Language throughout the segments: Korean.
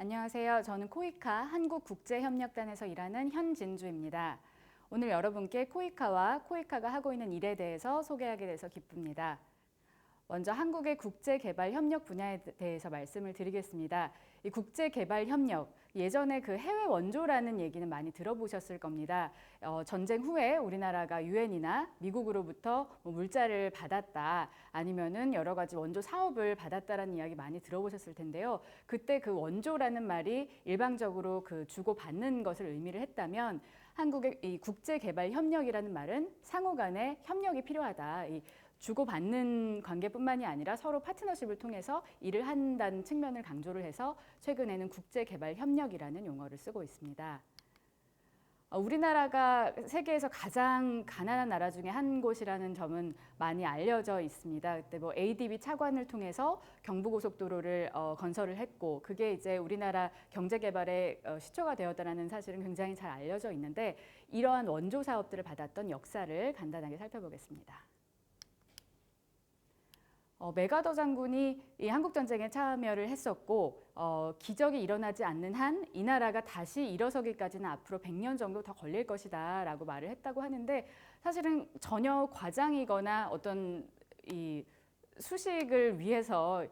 안녕하세요. 저는 코이카 한국국제협력단에서 일하는 현진주입니다. 오늘 여러분께 코이카와 코이카가 하고 있는 일에 대해서 소개하게 돼서 기쁩니다. 먼저 한국의 국제개발협력 분야에 대해서 말씀을 드리겠습니다. 이 국제개발협력, 예전에 그 해외 원조라는 얘기는 많이 들어보셨을 겁니다. 전쟁 후에 우리나라가 유엔이나 미국으로부터 물자를 받았다, 아니면은 여러 가지 원조 사업을 받았다라는 이야기 많이 들어보셨을 텐데요. 그때 그 원조라는 말이 일방적으로 그 주고받는 것을 의미를 했다면 한국의 이 국제개발협력이라는 말은 상호 간의 협력이 필요하다. 이 주고받는 관계뿐만이 아니라 서로 파트너십을 통해서 일을 한다는 측면을 강조를 해서 최근에는 국제개발협력이라는 용어를 쓰고 있습니다. 우리나라가 세계에서 가장 가난한 나라 중에 한 곳이라는 점은 많이 알려져 있습니다. 그때 뭐 ADB 차관을 통해서 경부고속도로를 건설을 했고, 그게 이제 우리나라 경제개발의 시초가 되었다는 사실은 굉장히 잘 알려져 있는데, 이러한 원조 사업들을 받았던 역사를 간단하게 살펴보겠습니다. 메가더 장군이 이 한국전쟁에 참여를 했었고, 기적이 일어나지 않는 한 이 나라가 다시 일어서기까지는 앞으로 100년 정도 더 걸릴 것이다 라고 말을 했다고 하는데, 사실은 전혀 과장이거나 어떤 이 수식을 위해서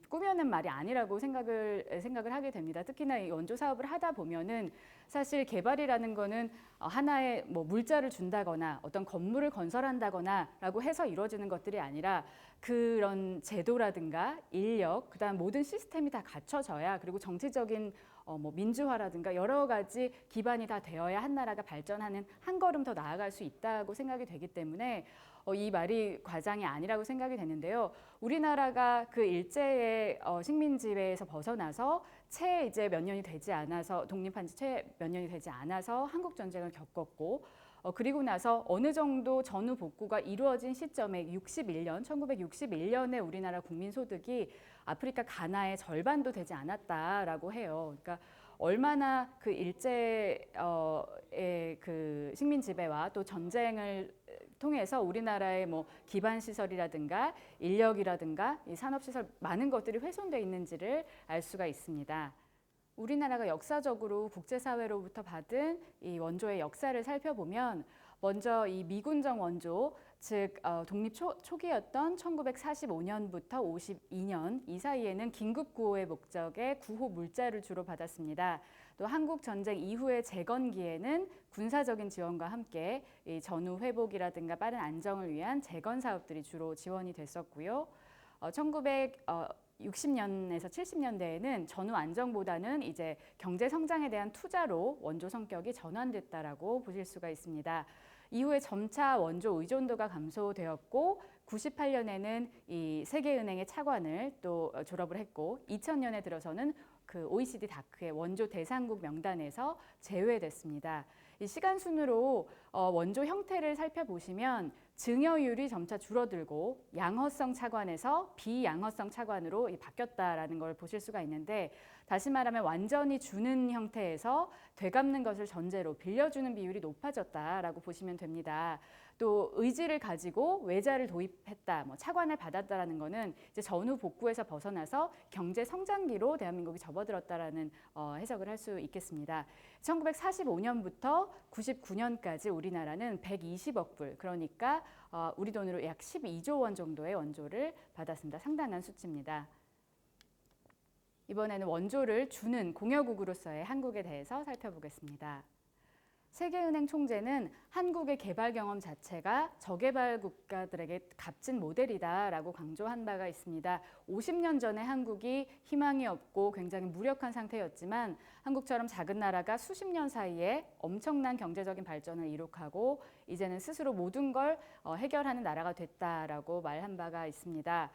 꾸며낸 말이 아니라고 생각을 하게 됩니다. 특히나 이 원조 사업을 하다 보면은 사실 개발이라는 거는 하나의 뭐 물자를 준다거나 어떤 건물을 건설한다거나라고 해서 이루어지는 것들이 아니라 그런 제도라든가 인력, 그다음 모든 시스템이 다 갖춰져야, 그리고 정치적인 뭐 민주화라든가 여러 가지 기반이 다 되어야 한 나라가 발전하는 한 걸음 더 나아갈 수 있다고 생각이 되기 때문에 이 말이 과장이 아니라고 생각이 되는데요. 우리나라가 그 일제의 식민 지배에서 벗어나서 채 이제 몇 년이 되지 않아서, 독립한 지 채 몇 년이 되지 않아서 한국 전쟁을 겪었고, 그리고 나서 어느 정도 전후 복구가 이루어진 시점에 1961년에 우리나라 국민 소득이 아프리카 가나의 절반도 되지 않았다라고 해요. 그러니까 얼마나 그 일제의 그 식민 지배와 또 전쟁을 통해서 우리나라의 뭐 기반 시설이라든가 인력이라든가 이 산업 시설 많은 것들이 훼손되어 있는지를 알 수가 있습니다. 우리나라가 역사적으로 국제사회로부터 받은 이 원조의 역사를 살펴보면, 먼저 이 미군정 원조, 즉 독립 초기였던 1945년부터 52년 이 사이에는 긴급구호의 목적의 구호 물자를 주로 받았습니다. 또 한국전쟁 이후의 재건기에는 군사적인 지원과 함께 이 전후 회복이라든가 빠른 안정을 위한 재건 사업들이 주로 지원이 됐었고요. 1960년에서 70년대에는 전후 안정보다는 이제 경제 성장에 대한 투자로 원조 성격이 전환됐다라고 보실 수가 있습니다. 이후에 점차 원조 의존도가 감소되었고, 98년에는 이 세계은행의 차관을 또 졸업을 했고, 2000년에 들어서는 그 OECD 다크의 원조 대상국 명단에서 제외됐습니다. 이 시간 순으로 원조 형태를 살펴보시면 증여율이 점차 줄어들고 양허성 차관에서 비양허성 차관으로 바뀌었다라는 걸 보실 수가 있는데, 다시 말하면 완전히 주는 형태에서 되갚는 것을 전제로 빌려주는 비율이 높아졌다라고 보시면 됩니다. 또 의지를 가지고 외자를 도입했다, 뭐 차관을 받았다라는 거는 이제 전후 복구에서 벗어나서 경제 성장기로 대한민국이 접어들었다라는 해석을 할 수 있겠습니다. 1945년부터 99년까지 우리나라는 120억 불, 그러니까 우리 돈으로 약 12조 원 정도의 원조를 받았습니다. 상당한 수치입니다. 이번에는 원조를 주는 공여국으로서의 한국에 대해서 살펴보겠습니다. 세계은행 총재는 한국의 개발 경험 자체가 저개발 국가들에게 값진 모델이다라고 강조한 바가 있습니다. 50년 전에 한국이 희망이 없고 굉장히 무력한 상태였지만 한국처럼 작은 나라가 수십 년 사이에 엄청난 경제적인 발전을 이룩하고 이제는 스스로 모든 걸 해결하는 나라가 됐다라고 말한 바가 있습니다.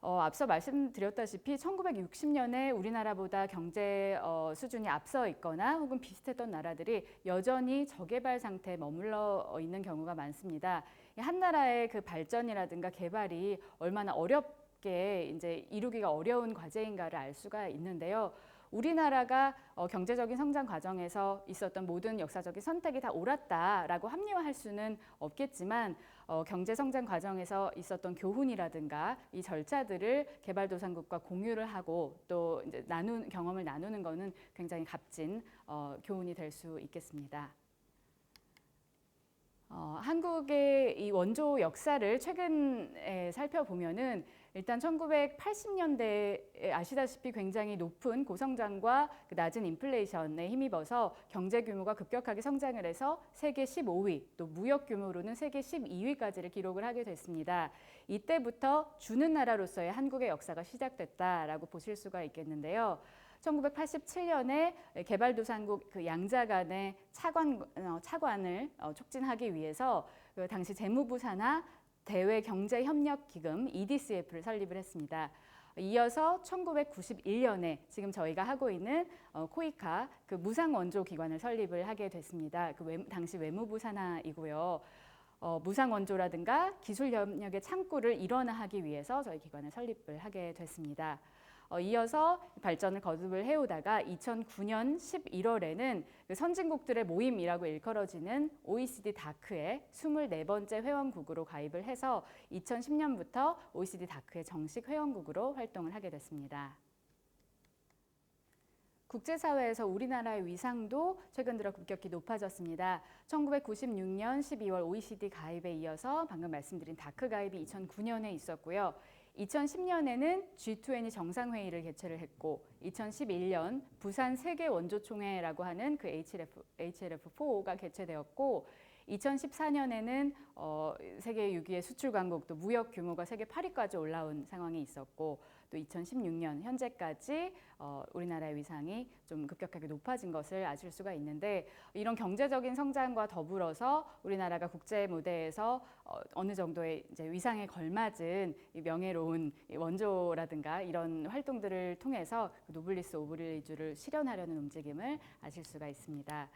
앞서 말씀드렸다시피 1960년에 우리나라보다 경제 수준이 앞서 있거나 혹은 비슷했던 나라들이 여전히 저개발 상태에 머물러 있는 경우가 많습니다. 한 나라의 그 발전이라든가 개발이 얼마나 어렵게 이제 이루기가 어려운 과제인가를 알 수가 있는데요. 우리나라가 경제적인 성장 과정에서 있었던 모든 역사적인 선택이 다 옳았다라고 합리화할 수는 없겠지만 경제 성장 과정에서 있었던 교훈이라든가 이 절차들을 개발도상국과 공유를 하고 또 이제 경험을 나누는 것은 굉장히 값진 교훈이 될 수 있겠습니다. 한국의 이 원조 역사를 최근에 살펴보면은 일단 1980년대에 아시다시피 굉장히 높은 고성장과 낮은 인플레이션에 힘입어서 경제 규모가 급격하게 성장을 해서 세계 15위, 또 무역 규모로는 세계 12위까지를 기록을 하게 됐습니다. 이때부터 주는 나라로서의 한국의 역사가 시작됐다라고 보실 수가 있겠는데요. 1987년에 개발도상국 그 양자 간의 차관을 촉진하기 위해서 그 당시 재무부 산하 대외경제협력기금 EDCF를 설립을 했습니다. 이어서 1991년에 지금 저희가 하고 있는 코이카 그 무상원조기관을 설립을 하게 됐습니다. 그 당시 외무부 산하이고요. 무상원조라든가 기술협력의 창구를 일원화하기 위해서 저희 기관을 설립을 하게 됐습니다. 이어서 발전을 거듭을 해오다가 2009년 11월에는 그 선진국들의 모임이라고 일컬어지는 OECD 다크에 24번째 회원국으로 가입을 해서 2010년부터 OECD 다크의 정식 회원국으로 활동을 하게 됐습니다. 국제사회에서 우리나라의 위상도 최근 들어 급격히 높아졌습니다. 1996년 12월 OECD 가입에 이어서 방금 말씀드린 다크 가입이 2009년에 있었고요. 2010년에는 G20 정상회의를 개최를 했고 2011년 부산 세계원조총회라고 하는 그 HLF4가 개최되었고 2014년에는 세계 6위의 수출 강국 또 무역 규모가 세계 8위까지 올라온 상황이 있었고 또 2016년 현재까지 우리나라의 위상이 좀 급격하게 높아진 것을 아실 수가 있는데 이런 경제적인 성장과 더불어서 우리나라가 국제 무대에서 어느 정도의 이제 위상에 걸맞은 명예로운 원조라든가 이런 활동들을 통해서 노블리스 오브리주를 실현하려는 움직임을 아실 수가 있습니다.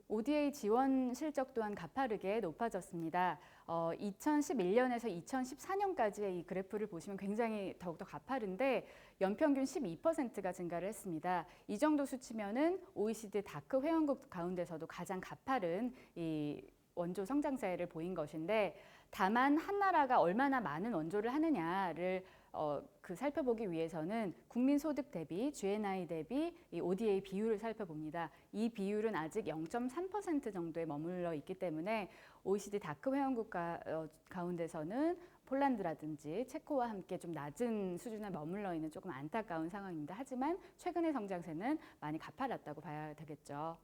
ODA 지원 실적 또한 가파르게 높아졌습니다. 2011년에서 2014년까지의 이 그래프를 보시면 굉장히 더욱더 가파른데 연평균 12%가 증가를 했습니다. 이 정도 수치면은 OECD 다크 회원국 가운데서도 가장 가파른 이 원조 성장세를 보인 것인데 다만 한 나라가 얼마나 많은 원조를 하느냐를 살펴보기 위해서는 국민소득 대비, GNI 대비 이 ODA 비율을 살펴봅니다. 이 비율은 아직 0.3% 정도에 머물러 있기 때문에 OECD 다크 회원국 가운데서는 폴란드라든지 체코와 함께 좀 낮은 수준에 머물러 있는 조금 안타까운 상황입니다. 하지만 최근의 성장세는 많이 가파랐다고 봐야 되겠죠.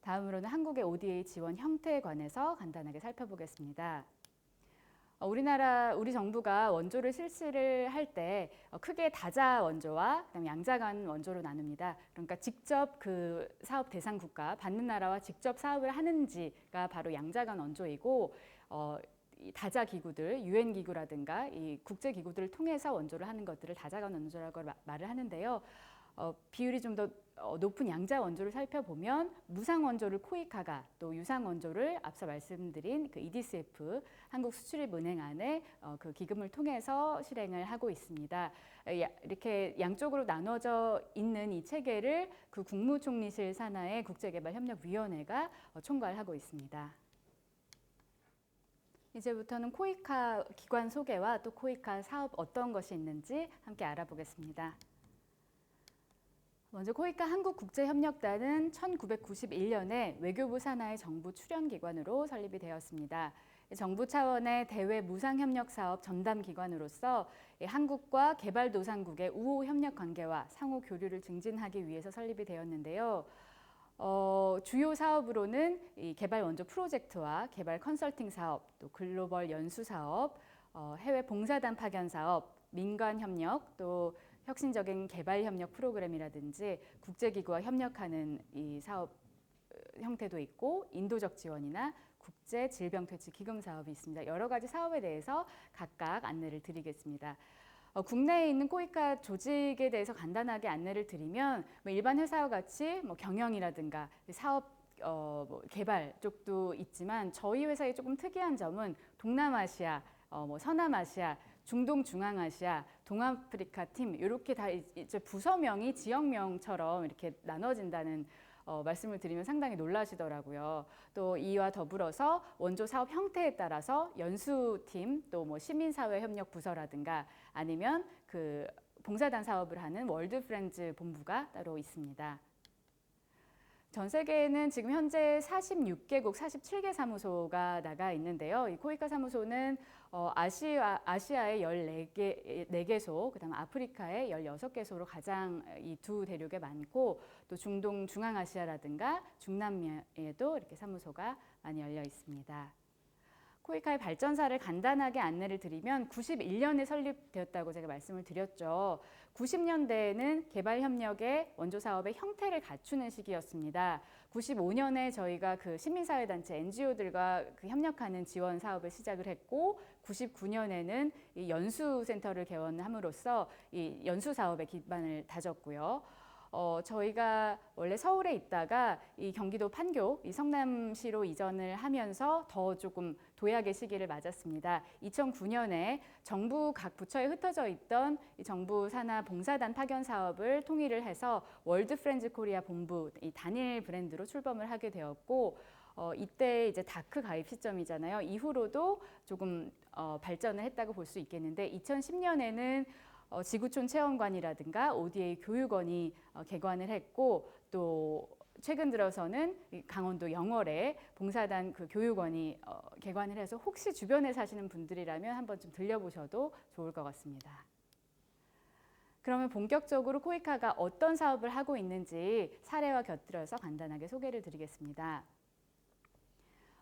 다음으로는 한국의 ODA 지원 형태에 관해서 간단하게 살펴보겠습니다. 우리 정부가 원조를 실시를 할 때 크게 다자 원조와 그다음에 양자간 원조로 나눕니다. 그러니까 직접 그 사업 대상 국가 받는 나라와 직접 사업을 하는지가 바로 양자간 원조이고 이 다자 기구들, UN 기구라든가 이 국제 기구들을 통해서 원조를 하는 것들을 다자간 원조라고 말을 하는데요. 비율이 좀 더 높은 양자 원조를 살펴보면 무상 원조를 코이카가 또 유상 원조를 앞서 말씀드린 그 EDCF 한국수출입은행 안에 그 기금을 통해서 실행을 하고 있습니다. 이렇게 양쪽으로 나눠져 있는 이 체계를 그 국무총리실 산하의 국제개발협력위원회가 총괄하고 있습니다. 이제부터는 코이카 기관 소개와 또 코이카 사업 어떤 것이 있는지 함께 알아보겠습니다. 먼저 코이카 한국국제협력단은 1991년에 외교부 산하의 정부 출연기관으로 설립이 되었습니다. 정부 차원의 대외 무상협력사업 전담기관으로서 한국과 개발도상국의 우호 협력 관계와 상호 교류를 증진하기 위해서 설립이 되었는데요. 주요 사업으로는 이 개발 원조 프로젝트와 개발 컨설팅 사업, 또 글로벌 연수 사업, 해외 봉사단 파견 사업, 민간 협력, 또 혁신적인 개발 협력 프로그램이라든지 국제기구와 협력하는 이 사업 형태도 있고 인도적 지원이나 국제 질병 퇴치 기금 사업이 있습니다. 여러 가지 사업에 대해서 각각 안내를 드리겠습니다. 국내에 있는 코이카 조직에 대해서 간단하게 안내를 드리면 일반 회사와 같이 경영이라든가 사업 개발 쪽도 있지만 저희 회사의 조금 특이한 점은 동남아시아, 서남아시아, 중동 중앙아시아, 동아프리카 팀 이렇게 다 이제 부서명이 지역명처럼 이렇게 나눠진다는 말씀을 드리면 상당히 놀라시더라고요. 또 이와 더불어서 원조 사업 형태에 따라서 연수팀, 또 뭐 시민사회협력부서라든가 아니면 그 봉사단 사업을 하는 월드 프렌즈 본부가 따로 있습니다. 전 세계에는 지금 현재 46개국 47개 사무소가 나가 있는데요. 이 코이카 사무소는 아시아의 14개소, 그다음 아프리카의 16개소로 가장 이 두 대륙에 많고 또 중동 중앙아시아라든가 중남미에도 이렇게 사무소가 많이 열려 있습니다. 코이카의 발전사를 간단하게 안내를 드리면 91년에 설립되었다고 제가 말씀을 드렸죠. 90년대에는 개발협력의 원조사업의 형태를 갖추는 시기였습니다. 95년에 저희가 그 시민사회단체 NGO들과 그 협력하는 지원 사업을 시작을 했고 99년에는 이 연수센터를 개원함으로써 이 연수사업의 기반을 다졌고요. 저희가 원래 서울에 있다가 이 경기도 판교, 이 성남시로 이전을 하면서 더 조금 도약의 시기를 맞았습니다. 2009년에 정부 각 부처에 흩어져 있던 이 정부 산하 봉사단 파견 사업을 통일을 해서 월드 프렌즈 코리아 본부, 이 단일 브랜드로 출범을 하게 되었고, 이때 이제 다크 가입 시점이잖아요. 이후로도 조금 발전을 했다고 볼 수 있겠는데 2010년에는 지구촌 체험관이라든가 ODA 교육원이 개관을 했고 또 최근 들어서는 강원도 영월에 봉사단 그 교육원이 개관을 해서 혹시 주변에 사시는 분들이라면 한번 좀 들려보셔도 좋을 것 같습니다. 그러면 본격적으로 코이카가 어떤 사업을 하고 있는지 사례와 곁들여서 간단하게 소개를 드리겠습니다.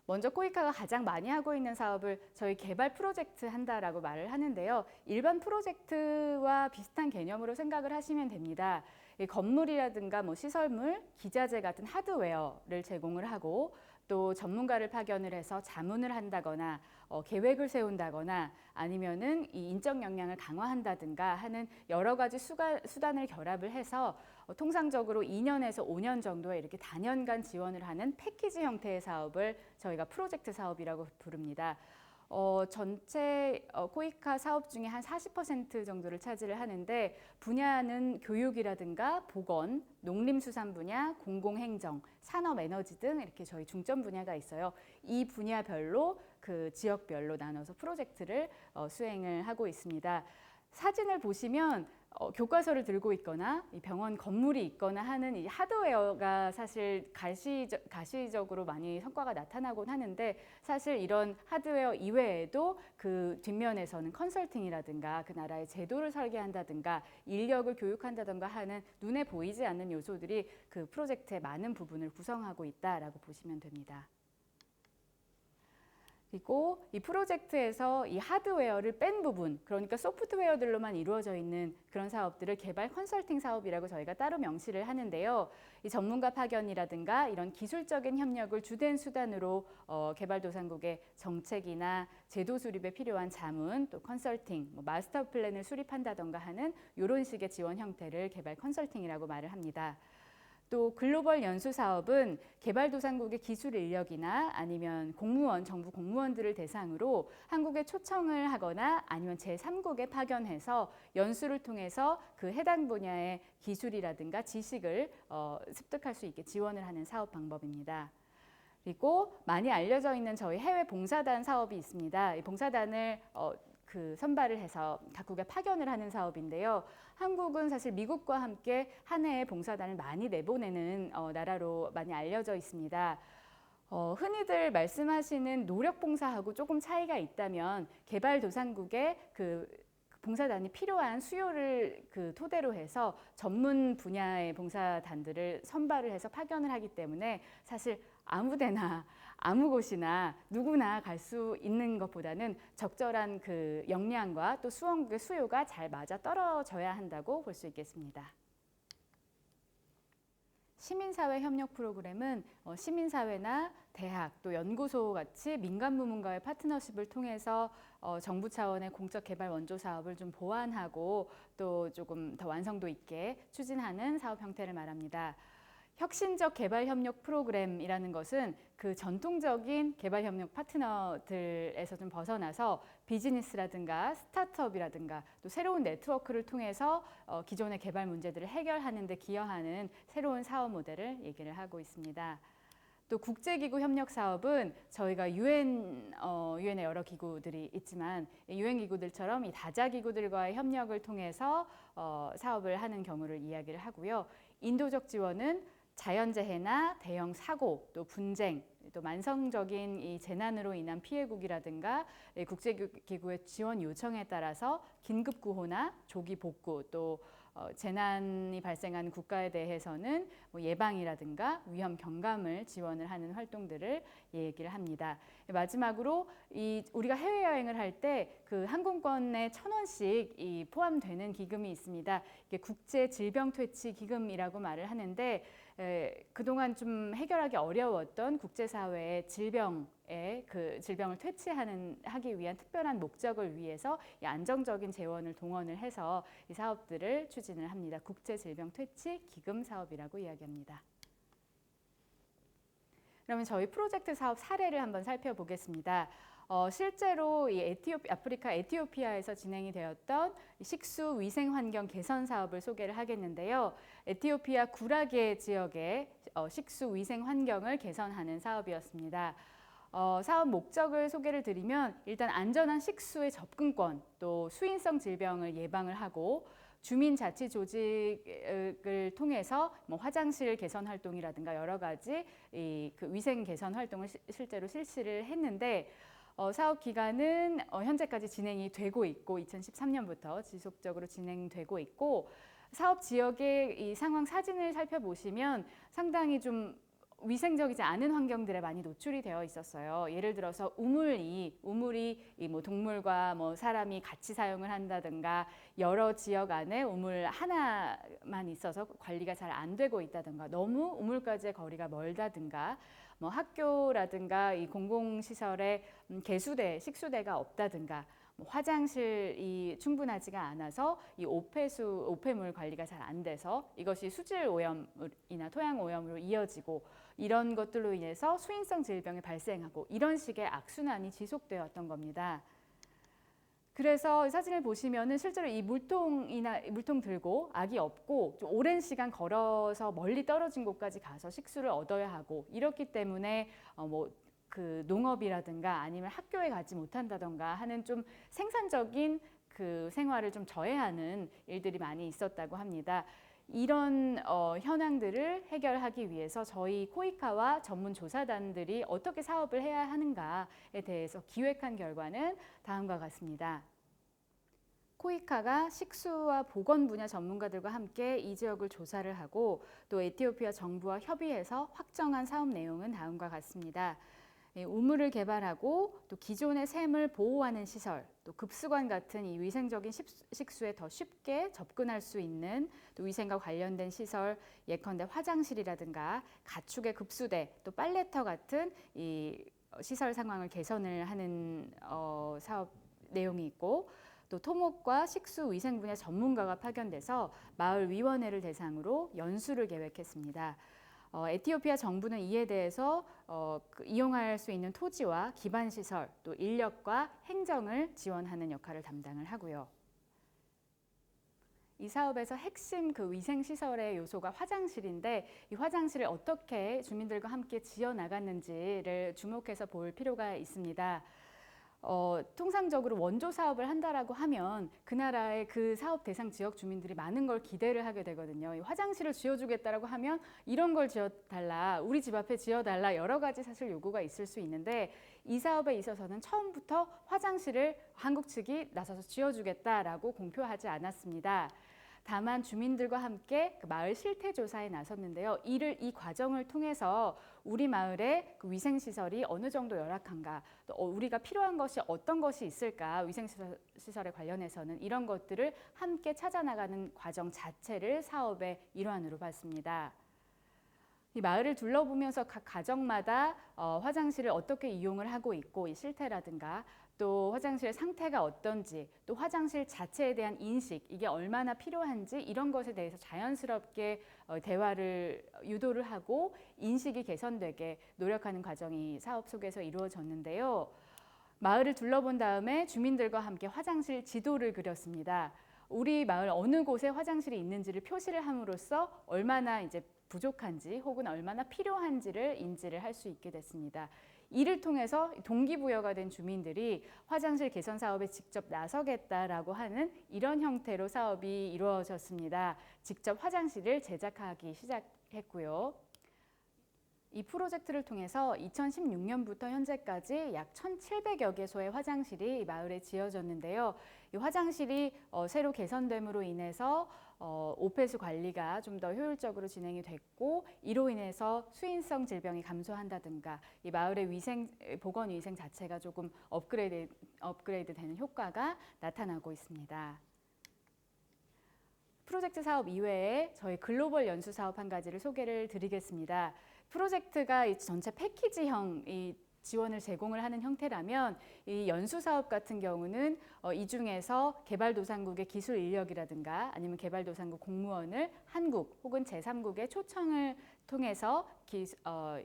먼저 코이카가 가장 많이 하고 있는 사업을 저희 개발 프로젝트 한다라고 말을 하는데요. 일반 프로젝트와 비슷한 개념으로 생각을 하시면 됩니다. 이 건물이라든가 뭐 시설물, 기자재 같은 하드웨어를 제공을 하고 또 전문가를 파견을 해서 자문을 한다거나 계획을 세운다거나 아니면은 이 인적 역량을 강화한다든가 하는 여러 가지 수단을 결합을 해서 통상적으로 2년에서 5년 정도의 이렇게 단연간 지원을 하는 패키지 형태의 사업을 저희가 프로젝트 사업이라고 부릅니다. 전체 코이카 사업 중에 한 40% 정도를 차지를 하는데 분야는 교육이라든가 보건, 농림수산 분야, 공공행정, 산업에너지 등 이렇게 저희 중점 분야가 있어요. 이 분야별로 그 지역별로 나눠서 프로젝트를 수행을 하고 있습니다. 사진을 보시면 교과서를 들고 있거나 이 병원 건물이 있거나 하는 이 하드웨어가 사실 가시적으로 많이 성과가 나타나곤 하는데 사실 이런 하드웨어 이외에도 그 뒷면에서는 컨설팅이라든가 그 나라의 제도를 설계한다든가 인력을 교육한다든가 하는 눈에 보이지 않는 요소들이 그 프로젝트의 많은 부분을 구성하고 있다라고 보시면 됩니다. 그리고 이 프로젝트에서 이 하드웨어를 뺀 부분, 그러니까 소프트웨어들로만 이루어져 있는 그런 사업들을 개발 컨설팅 사업이라고 저희가 따로 명시를 하는데요. 이 전문가 파견이라든가 이런 기술적인 협력을 주된 수단으로 개발도상국의 정책이나 제도 수립에 필요한 자문, 또 컨설팅, 마스터 플랜을 수립한다던가 하는 이런 식의 지원 형태를 개발 컨설팅이라고 말을 합니다. 또 글로벌 연수 사업은 개발도상국의 기술 인력이나 아니면 공무원, 정부 공무원들을 대상으로 한국에 초청을 하거나 아니면 제3국에 파견해서 연수를 통해서 그 해당 분야의 기술이라든가 지식을 습득할 수 있게 지원을 하는 사업 방법입니다. 그리고 많이 알려져 있는 저희 해외 봉사단 사업이 있습니다. 이 봉사단을 선발을 해서 각국에 파견을 하는 사업인데요. 한국은 사실 미국과 함께 한 해에 봉사단을 많이 내보내는 나라로 많이 알려져 있습니다. 흔히들 말씀하시는 노력 봉사하고 조금 차이가 있다면 개발도상국의 그 봉사단이 필요한 수요를 그 토대로 해서 전문 분야의 봉사단들을 선발을 해서 파견을 하기 때문에 사실 아무데나 아무 곳이나 누구나 갈 수 있는 것보다는 적절한 그 역량과 또 수원국의 수요가 잘 맞아 떨어져야 한다고 볼 수 있겠습니다. 시민사회 협력 프로그램은 시민사회나 대학 또 연구소 같이 민간 부문과의 파트너십을 통해서 정부 차원의 공적 개발 원조 사업을 좀 보완하고 또 조금 더 완성도 있게 추진하는 사업 형태를 말합니다. 혁신적 개발 협력 프로그램이라는 것은 그 전통적인 개발협력 파트너들에서 좀 벗어나서 비즈니스라든가 스타트업이라든가 또 새로운 네트워크를 통해서 기존의 개발 문제들을 해결하는 데 기여하는 새로운 사업 모델을 얘기를 하고 있습니다. 또 국제기구 협력 사업은 저희가 유엔의 여러 기구들이 있지만 유엔 기구들처럼 이 다자 기구들과의 협력을 통해서 사업을 하는 경우를 이야기를 하고요. 인도적 지원은 자연재해나 대형 사고, 또 분쟁, 또 만성적인 이 재난으로 인한 피해국이라든가 국제기구의 지원 요청에 따라서 긴급 구호나 조기 복구, 또 재난이 발생한 국가에 대해서는 뭐 예방이라든가 위험 경감을 지원을 하는 활동들을 얘기를 합니다. 마지막으로 우리가 해외여행을 할 때 그 항공권에 1,000원씩 포함되는 기금이 있습니다. 이게 국제질병퇴치기금이라고 말을 하는데 그동안 좀 해결하기 어려웠던 국제사회의 그 질병을 퇴치하기 위한 특별한 목적을 위해서 이 안정적인 재원을 동원을 해서 이 사업들을 추진을 합니다. 국제질병퇴치기금 사업이라고 이야기합니다. 그러면 저희 프로젝트 사업 사례를 한번 살펴보겠습니다. 실제로 이 아프리카 에티오피아에서 진행이 되었던 식수 위생 환경 개선 사업을 소개를 하겠는데요. 에티오피아 구라게 지역의 식수 위생 환경을 개선하는 사업이었습니다. 사업 목적을 소개를 드리면 일단 안전한 식수의 접근권, 또 수인성 질병을 예방을 하고 주민자치 조직을 통해서 뭐 화장실 개선 활동이라든가 여러 가지 그 위생 개선 활동을 실제로 실시를 했는데 사업 기간은 현재까지 진행이 되고 있고 2013년부터 지속적으로 진행되고 있고 사업 지역의 이 상황 사진을 살펴보시면 상당히 좀 위생적이지 않은 환경들에 많이 노출이 되어 있었어요. 예를 들어서 우물이 뭐 동물과 뭐 사람이 같이 사용을 한다든가 여러 지역 안에 우물 하나만 있어서 관리가 잘 안 되고 있다든가 너무 우물까지의 거리가 멀다든가 뭐 학교라든가 이 공공시설에 식수대가 없다든가 화장실이 충분하지가 않아서 이 오폐물 관리가 잘 안 돼서 이것이 수질 오염이나 토양 오염으로 이어지고 이런 것들로 인해서 수인성 질병이 발생하고 이런 식의 악순환이 지속되었던 겁니다. 그래서 사진을 보시면은 실제로 이 물통 들고 악이 없고 좀 오랜 시간 걸어서 멀리 떨어진 곳까지 가서 식수를 얻어야 하고 이렇기 때문에 그 농업이라든가 아니면 학교에 가지 못한다던가 하는 좀 생산적인 그 생활을 좀 저해하는 일들이 많이 있었다고 합니다. 이런 현황들을 해결하기 위해서 저희 코이카와 전문 조사단들이 어떻게 사업을 해야 하는가에 대해서 기획한 결과는 다음과 같습니다. 코이카가 식수와 보건 분야 전문가들과 함께 이 지역을 조사를 하고 또 에티오피아 정부와 협의해서 확정한 사업 내용은 다음과 같습니다. 우물을 개발하고 또 기존의 샘을 보호하는 시설, 또 급수관 같은 이 위생적인 식수에 더 쉽게 접근할 수 있는 또 위생과 관련된 시설, 예컨대 화장실이라든가 가축의 급수대, 또 빨래터 같은 이 시설 상황을 개선을 하는 사업 내용이 있고 또 토목과 식수 위생 분야 전문가가 파견돼서 마을 위원회를 대상으로 연수를 계획했습니다. 에티오피아 정부는 이에 대해서 이용할 수 있는 토지와 기반 시설, 또 인력과 행정을 지원하는 역할을 담당을 하고요. 이 사업에서 핵심 그 위생 시설의 요소가 화장실인데 이 화장실을 어떻게 주민들과 함께 지어 나갔는지를 주목해서 볼 필요가 있습니다. 통상적으로 원조 사업을 한다라고 하면 그 나라의 그 사업 대상 지역 주민들이 많은 걸 기대를 하게 되거든요. 이 화장실을 지어주겠다라고 하면 이런 걸 지어달라, 우리 집 앞에 지어달라 여러 가지 사실 요구가 있을 수 있는데 이 사업에 있어서는 처음부터 화장실을 한국 측이 나서서 지어주겠다라고 공표하지 않았습니다. 다만 주민들과 함께 그 마을 실태 조사에 나섰는데요. 이 과정을 통해서 우리 마을의 그 위생시설이 어느 정도 열악한가, 또 우리가 필요한 것이 어떤 것이 있을까, 위생시설에 관련해서는 이런 것들을 함께 찾아나가는 과정 자체를 사업의 일환으로 봤습니다. 이 마을을 둘러보면서 각 가정마다 화장실을 어떻게 이용을 하고 있고 이 실태라든가 또 화장실 상태가 어떤지 또 화장실 자체에 대한 인식 이게 얼마나 필요한지 이런 것에 대해서 자연스럽게 대화를 유도를 하고 인식이 개선되게 노력하는 과정이 사업 속에서 이루어졌는데요. 마을을 둘러본 다음에 주민들과 함께 화장실 지도를 그렸습니다. 우리 마을 어느 곳에 화장실이 있는지를 표시를 함으로써 얼마나 이제 부족한지 혹은 얼마나 필요한지를 인지를 할 수 있게 됐습니다. 이를 통해서 동기부여가 된 주민들이 화장실 개선 사업에 직접 나서겠다라고 하는 이런 형태로 사업이 이루어졌습니다. 직접 화장실을 제작하기 시작했고요. 이 프로젝트를 통해서 2016년부터 현재까지 약 1,700여 개소의 화장실이 마을에 지어졌는데요. 이 화장실이 새로 개선됨으로 인해서 오폐수 관리가 좀 더 효율적으로 진행이 됐고 이로 인해서 수인성 질병이 감소한다든가 이 마을의 보건 위생 자체가 조금 업그레이드 되는 효과가 나타나고 있습니다. 프로젝트 사업 이외에 저희 글로벌 연수 사업 한 가지를 소개를 드리겠습니다. 프로젝트가 전체 패키지형 지원을 제공을 하는 형태라면 이 연수 사업 같은 경우는 이 중에서 개발도상국의 기술 인력이라든가 아니면 개발도상국 공무원을 한국 혹은 제3국의 초청을 통해서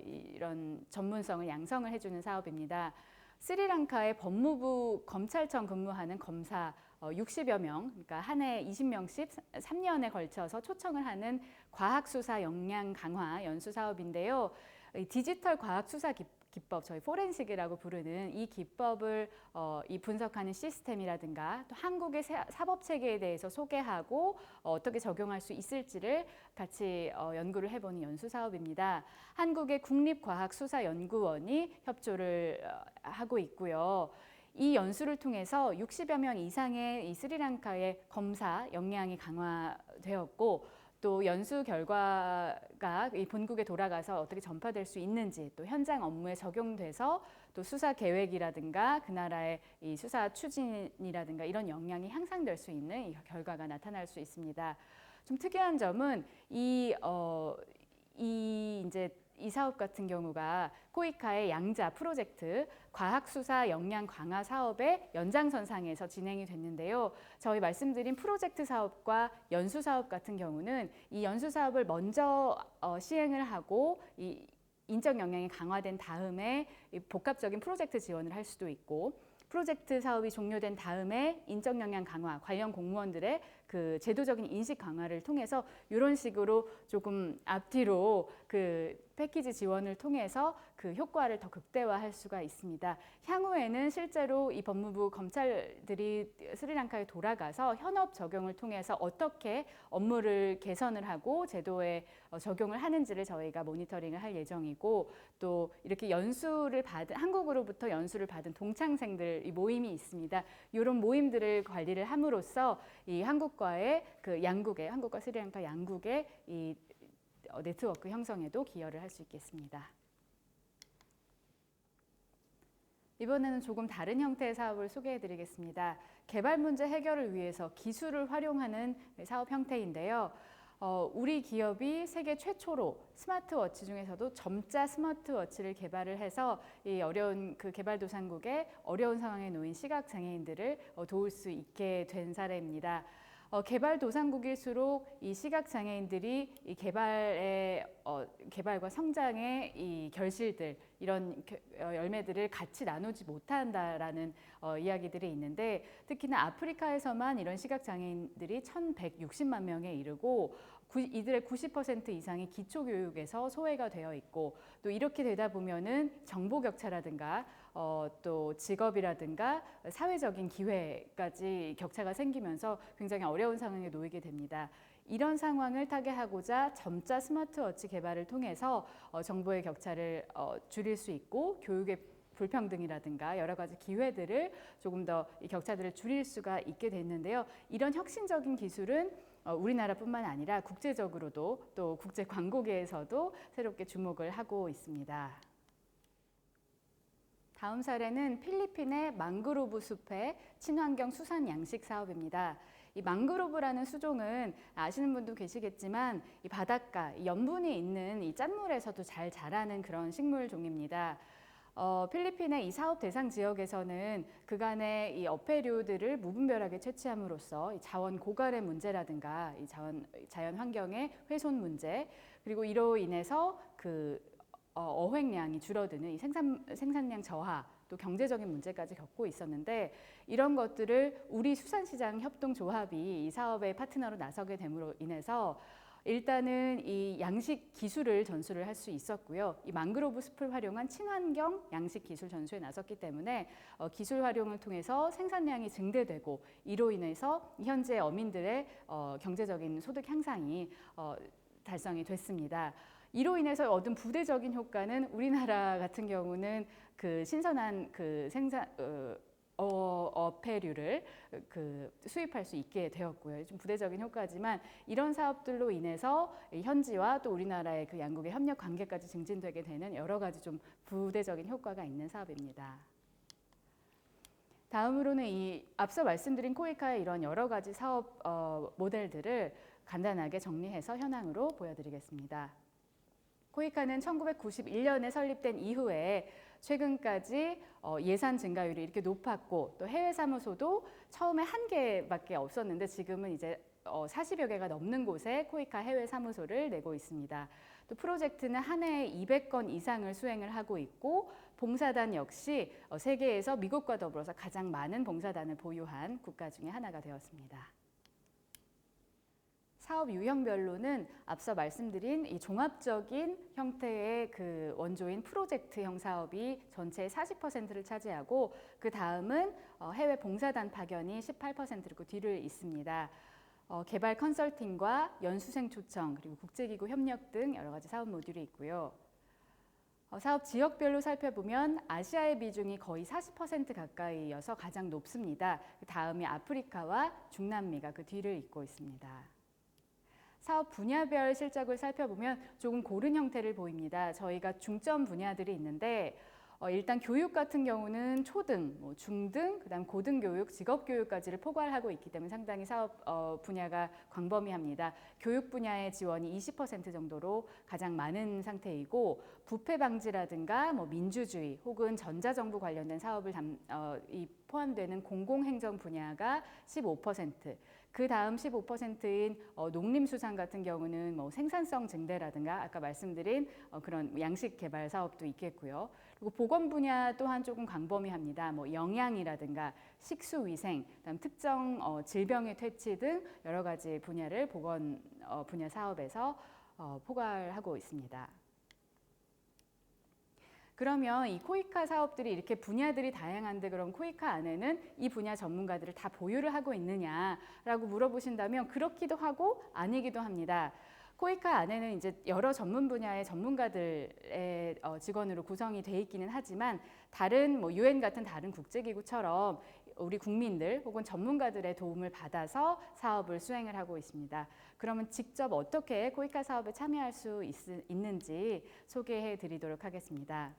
이런 전문성을 양성을 해주는 사업입니다. 스리랑카의 법무부 검찰청 근무하는 검사 60여 명, 그러니까 한 해 20명씩 3년에 걸쳐서 초청을 하는 과학수사 역량 강화 연수 사업인데요. 디지털 과학수사 기법, 저희 포렌식이라고 부르는 이 기법을 이 분석하는 시스템이라든가 또 한국의 사법 체계에 대해서 소개하고 어떻게 적용할 수 있을지를 같이 연구를 해보는 연수 사업입니다. 한국의 국립과학수사연구원이 협조를 하고 있고요. 이 연수를 통해서 60여 명 이상의 이 스리랑카의 검사 역량이 강화되었고 또 연수 결과가 이 본국에 돌아가서 어떻게 전파될 수 있는지 또 현장 업무에 적용돼서 또 수사 계획이라든가 그 나라의 이 수사 추진이라든가 이런 역량이 향상될 수 있는 이 결과가 나타날 수 있습니다. 좀 특이한 점은 이 사업 같은 경우가 코이카의 양자 프로젝트 과학수사 역량 강화 사업의 연장선상에서 진행이 됐는데요. 저희 말씀드린 프로젝트 사업과 연수 사업 같은 경우는 이 연수 사업을 먼저 시행을 하고 이 인적 역량이 강화된 다음에 복합적인 프로젝트 지원을 할 수도 있고 프로젝트 사업이 종료된 다음에 인적 역량 강화, 관련 공무원들의 그 제도적인 인식 강화를 통해서 이런 식으로 조금 앞뒤로 그 패키지 지원을 통해서 그 효과를 더 극대화할 수가 있습니다. 향후에는 실제로 이 법무부 검찰들이 스리랑카에 돌아가서 현업 적용을 통해서 어떻게 업무를 개선을 하고 제도에 적용을 하는지를 저희가 모니터링을 할 예정이고 또 이렇게 한국으로부터 연수를 받은 동창생들 이 모임이 있습니다. 이런 모임들을 관리를 함으로써 이 한국과의 한국과 스리랑카 양국의 이 네트워크 형성에도 기여를 할 수 있겠습니다. 이번에는 조금 다른 형태의 사업을 소개해 드리겠습니다. 개발 문제 해결을 위해서 기술을 활용하는 사업 형태인데요. 우리 기업이 세계 최초로 스마트워치 중에서도 점자 스마트워치를 개발을 해서 이 어려운 개발도상국의 어려운 상황에 놓인 시각장애인들을 도울 수 있게 된 사례입니다. 개발도상국일수록 이 시각장애인들이 이 개발과 성장의 이 결실들 이런 열매들을 같이 나누지 못한다라는 이야기들이 있는데 특히나 아프리카에서만 이런 시각장애인들이 1,160만 명에 이르고 이들의 90% 이상이 기초교육에서 소외가 되어 있고 또 이렇게 되다 보면은 정보 격차라든가 또 직업이라든가 사회적인 기회까지 격차가 생기면서 굉장히 어려운 상황에 놓이게 됩니다. 이런 상황을 타개하고자 점자 스마트워치 개발을 통해서 정보의 격차를 줄일 수 있고 교육의 불평등이라든가 여러 가지 기회들을 조금 더 이 격차들을 줄일 수가 있게 됐는데요. 이런 혁신적인 기술은 우리나라뿐만 아니라 국제적으로도 또 국제 광고계에서도 새롭게 주목을 하고 있습니다. 다음 사례는 필리핀의 망그로브 숲의 친환경 수산 양식 사업입니다. 이 망그로브라는 수종은 아시는 분도 계시겠지만 이 바닷가, 이 염분이 있는 이 짠물에서도 잘 자라는 그런 식물 종입니다. 필리핀의 이 사업 대상 지역에서는 그간의 이 어패류들을 무분별하게 채취함으로써 이 자원 고갈의 문제라든가 이 자연 환경의 훼손 문제, 그리고 이로 인해서 어획량이 줄어드는 이 생산량 저하, 또 경제적인 문제까지 겪고 있었는데, 이런 것들을 우리 수산시장 협동조합이 이 사업의 파트너로 나서게 됨으로 인해서 일단은 이 양식 기술을 전수를 할 수 있었고요. 이 망그로브 숲을 활용한 친환경 양식 기술 전수에 나섰기 때문에 기술 활용을 통해서 생산량이 증대되고, 이로 인해서 현재 어민들의 경제적인 소득 향상이 달성이 됐습니다. 이로 인해서 얻은 부대적인 효과는 우리나라 같은 경우는 그 신선한 그 어패류를 수입할 수 있게 되었고요. 좀 부대적인 효과지만 이런 사업들로 인해서 현지와 또 우리나라의 그 양국의 협력 관계까지 증진되게 되는 여러 가지 좀 부대적인 효과가 있는 사업입니다. 다음으로는 이 앞서 말씀드린 코이카의 이런 여러 가지 사업 모델들을 간단하게 정리해서 현황으로 보여드리겠습니다. 코이카는 1991년에 설립된 이후에 최근까지 예산 증가율이 이렇게 높았고, 또 해외 사무소도 처음에 1개밖에 없었는데 지금은 이제 40여 개가 넘는 곳에 코이카 해외 사무소를 내고 있습니다. 또 프로젝트는 한 해에 200건 이상을 수행을 하고 있고, 봉사단 역시 세계에서 미국과 더불어서 가장 많은 봉사단을 보유한 국가 중에 하나가 되었습니다. 사업 유형별로는 앞서 말씀드린 이 종합적인 형태의 그 원조인 프로젝트형 사업이 전체의 40%를 차지하고, 그 다음은 해외 봉사단 파견이 18%로 뒤를 잇습니다. 개발 컨설팅과 연수생 초청, 그리고 국제기구 협력 등 여러 가지 사업 모듈이 있고요. 사업 지역별로 살펴보면 아시아의 비중이 거의 40% 가까이여서 가장 높습니다. 그 다음이 아프리카와 중남미가 그 뒤를 잇고 있습니다. 사업 분야별 실적을 살펴보면 조금 고른 형태를 보입니다. 저희가 중점 분야들이 있는데 일단 교육 같은 경우는 초등, 중등, 그다음 고등교육, 직업교육까지를 포괄하고 있기 때문에 상당히 사업 분야가 광범위합니다. 교육 분야의 지원이 20% 정도로 가장 많은 상태이고, 부패 방지라든가 민주주의 혹은 전자정부 관련된 사업을 포함되는 공공행정 분야가 15%, 그 다음 15%인 농림수산 같은 경우는 생산성 증대라든가 아까 말씀드린 그런 양식 개발 사업도 있겠고요. 그리고 보건 분야 또한 조금 광범위합니다. 영양이라든가 식수위생, 그다음 특정 질병의 퇴치 등 여러 가지 분야를 보건 분야 사업에서 포괄하고 있습니다. 그러면 이 코이카 사업들이 이렇게 분야들이 다양한데, 그럼 코이카 안에는 이 분야 전문가들을 다 보유를 하고 있느냐라고 물어보신다면 그렇기도 하고 아니기도 합니다. 코이카 안에는 이제 여러 전문 분야의 전문가들의 직원으로 구성이 돼 있기는 하지만, 다른 UN 같은 다른 국제기구처럼 우리 국민들 혹은 전문가들의 도움을 받아서 사업을 수행을 하고 있습니다. 그러면 직접 어떻게 코이카 사업에 참여할 수 있는지 소개해 드리도록 하겠습니다.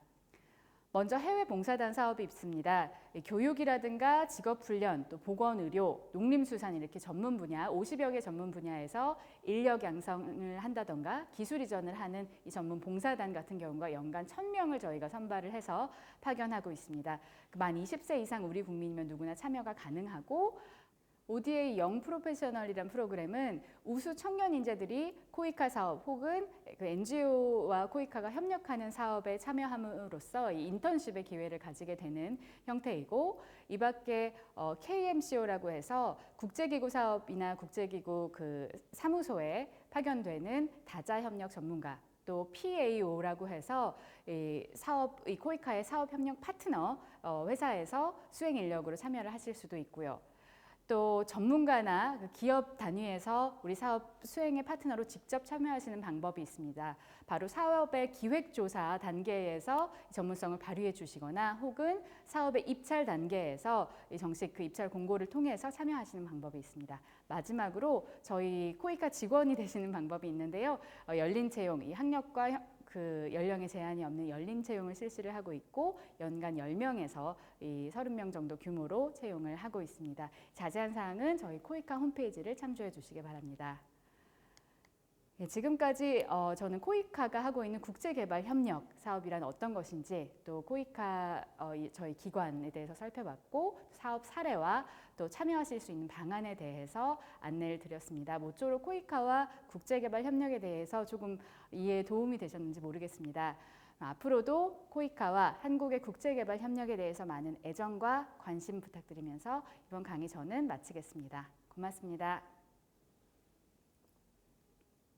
먼저 해외 봉사단 사업이 있습니다. 교육이라든가 직업훈련, 또 보건의료, 농림수산 이렇게 전문 분야 50여 개 전문 분야에서 인력 양성을 한다던가 기술 이전을 하는 이 전문 봉사단 같은 경우가 연간 1,000명을 저희가 선발을 해서 파견하고 있습니다. 만 20세 이상 우리 국민이면 누구나 참여가 가능하고, ODA 영 프로페셔널이란 프로그램은 우수 청년 인재들이 코이카 사업 혹은 그 NGO와 코이카가 협력하는 사업에 참여함으로써 이 인턴십의 기회를 가지게 되는 형태이고, 이 밖에 KMCO라고 해서 국제기구 사업이나 국제기구 그 사무소에 파견되는 다자 협력 전문가, 또 PAO라고 해서 이 코이카의 사업 협력 파트너 회사에서 수행 인력으로 참여를 하실 수도 있고요. 또 전문가나 기업 단위에서 우리 사업 수행의 파트너로 직접 참여하시는 방법이 있습니다. 바로 사업의 기획조사 단계에서 전문성을 발휘해 주시거나, 혹은 사업의 입찰 단계에서 정식 그 입찰 공고를 통해서 참여하시는 방법이 있습니다. 마지막으로 저희 코이카 직원이 되시는 방법이 있는데요. 열린 채용, 이 학력과 그 연령에 제한이 없는 열린 채용을 실시를 하고 있고 연간 10명에서 이 30명 정도 규모로 채용을 하고 있습니다. 자세한 사항은 저희 코이카 홈페이지를 참조해 주시기 바랍니다. 네, 지금까지 저는 코이카가 하고 있는 국제개발협력 사업이란 어떤 것인지 또 코이카 저희 기관에 대해서 살펴봤고 사업 사례와 또 참여하실 수 있는 방안에 대해서 안내를 드렸습니다. 모쪼록 코이카와 국제개발협력에 대해서 조금 이해에 도움이 되셨는지 모르겠습니다. 앞으로도 코이카와 한국의 국제개발협력에 대해서 많은 애정과 관심 부탁드리면서 이번 강의 저는 마치겠습니다. 고맙습니다.